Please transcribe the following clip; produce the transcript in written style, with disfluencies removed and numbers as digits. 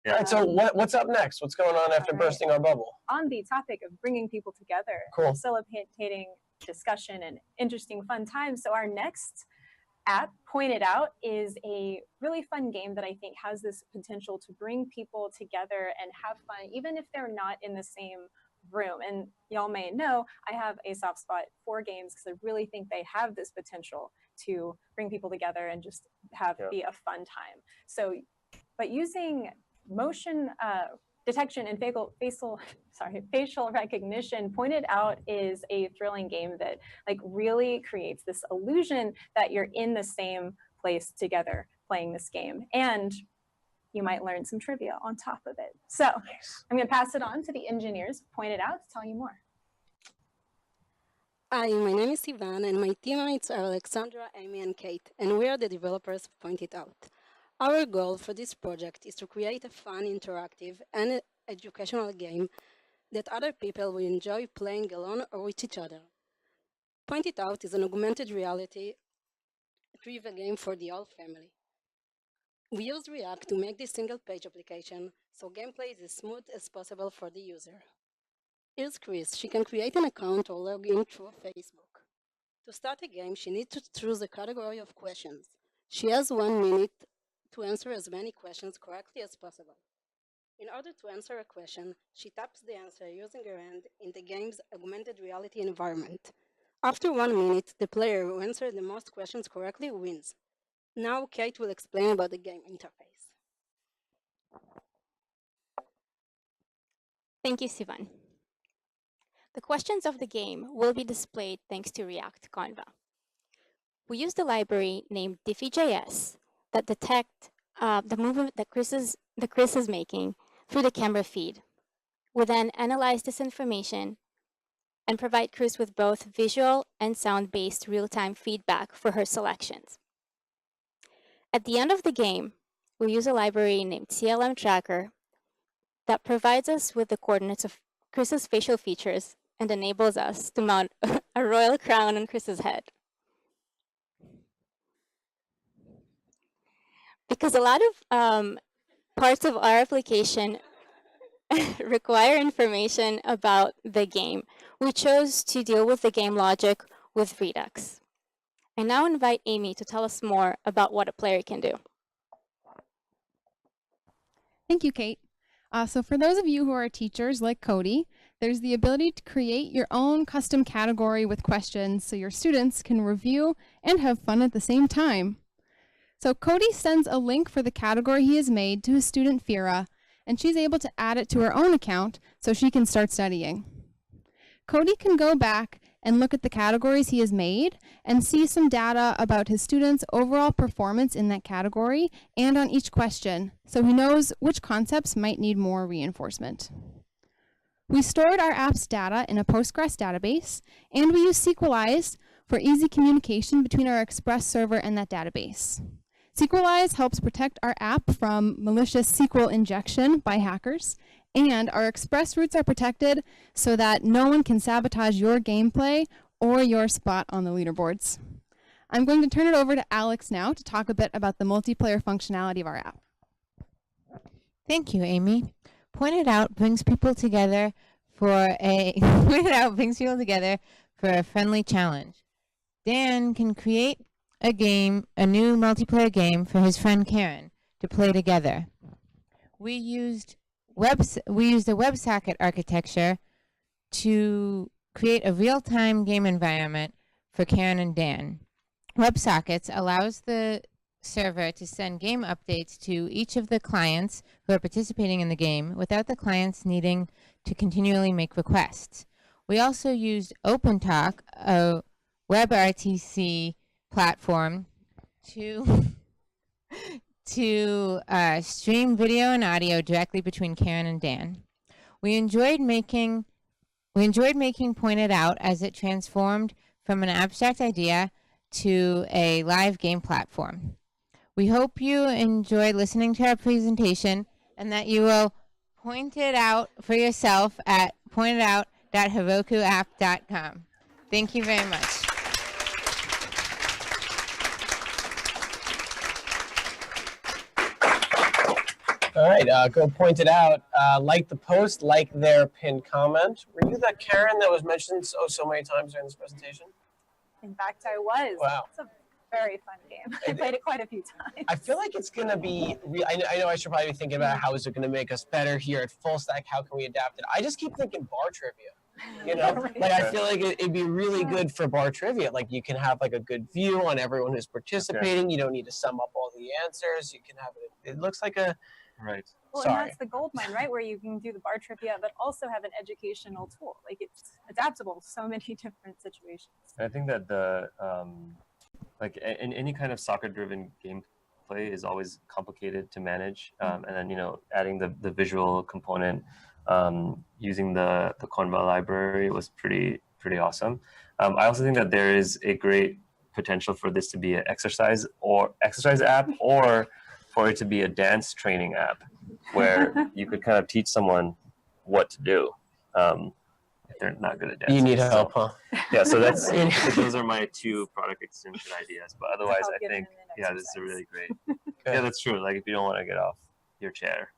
All right, so what's up next? What's going on after bursting our bubble? On the topic of bringing people together, facilitating discussion and interesting fun times. So our next app, Pointed Out, is a really fun game that I think has this potential to bring people together and have fun, even if they're not in the same room. And y'all may know I have a soft spot for games because I really think they have this potential to bring people together and just be a fun time. So, but using motion detection and facial recognition, Pointed Out is a thrilling game that like really creates this illusion that you're in the same place together playing this game. And you might learn some trivia on top of it. So I'm going to pass it on to the engineers Pointed Out to tell you more. Hi, my name is Sivan, and my teammates are Alexandra, Amy, and Kate, and we are the developers of Pointed Out. Our goal for this project is to create a fun, interactive, and educational game that other people will enjoy playing alone or with each other. Pointed Out is an augmented reality trivia game for the whole family. We use React to make this single-page application, so gameplay is as smooth as possible for the user. Here's Chris. She can create an account or log in through Facebook. To start a game, she needs to choose a category of questions. She has 1 minute to answer as many questions correctly as possible. In order to answer a question, she taps the answer using her hand in the game's augmented reality environment. After 1 minute, the player who answered the most questions correctly wins. Now Kate will explain about the game interface. Thank you, Sivan. The questions of the game will be displayed thanks to React Konva. We use the library named Diffyjs that detect the movement that Chris is making through the camera feed. We then analyze this information and provide Chris with both visual and sound-based real-time feedback for her selections. At the end of the game, we use a library named clmtrackr that provides us with the coordinates of Chris's facial features and enables us to mount a royal crown on Chris's head. Because a lot of parts of our application require information about the game, we chose to deal with the game logic with Redux. I now invite Amy to tell us more about what a player can do. Thank you, Kate. So for those of you who are teachers like Cody, there's the ability to create your own custom category with questions so your students can review and have fun at the same time. So Cody sends a link for the category he has made to his student Fira, and she's able to add it to her own account so she can start studying. Cody can go back and look at the categories he has made and see some data about his students' overall performance in that category and on each question, so he knows which concepts might need more reinforcement. We stored our app's data in a Postgres database, and we use Sequelize for easy communication between our Express server and that database. Sequelize helps protect our app from malicious SQL injection by hackers, and our Express routes are protected so that no one can sabotage your gameplay or your spot on the leaderboards. I'm going to turn it over to Alex now to talk a bit about the multiplayer functionality of our app. Thank you, Amy. Pointed Out brings people together for a friendly challenge. Dan can create a new multiplayer game for his friend Karen to play together. We used a WebSocket architecture to create a real-time game environment for Karen and Dan. WebSockets allows the server to send game updates to each of the clients who are participating in the game without the clients needing to continually make requests. We also used Opentok, a WebRTC platform, to stream video and audio directly between Karen and Dan. We enjoyed making Pointed Out as it transformed from an abstract idea to a live game platform. We hope you enjoyed listening to our presentation and that you will point it out for yourself at pointedout.herokuapp.com. Thank you very much. All right, go point it out. Like the post, like their pinned comment. Were you that Karen that was mentioned so many times during this presentation? In fact, I was. Wow. It's a very fun game. I played it quite a few times. I feel like it's going to be, I know I should probably be thinking about how is it going to make us better here at Full Stack, how can we adapt it? I just keep thinking bar trivia. You know, like I feel like it'd be really good for bar trivia. Like you can have like a good view on everyone who's participating. Okay. You don't need to sum up all the answers. You can have it. It looks like a right. Well, and that's the gold mine, right? Where you can do the bar trivia, but also have an educational tool. Like it's adaptable to so many different situations. I think that the like in any kind of soccer-driven gameplay is always complicated to manage, and then adding the visual component. Using the Konva library was pretty awesome. I also think that there is a great potential for this to be an exercise app, or for it to be a dance training app, where you could kind of teach someone what to do if they're not good at dancing. You need help, huh? Yeah, so those are my 2 product extension ideas. But otherwise, I think this is a really great. Yeah, that's true. Like if you don't want to get off your chair.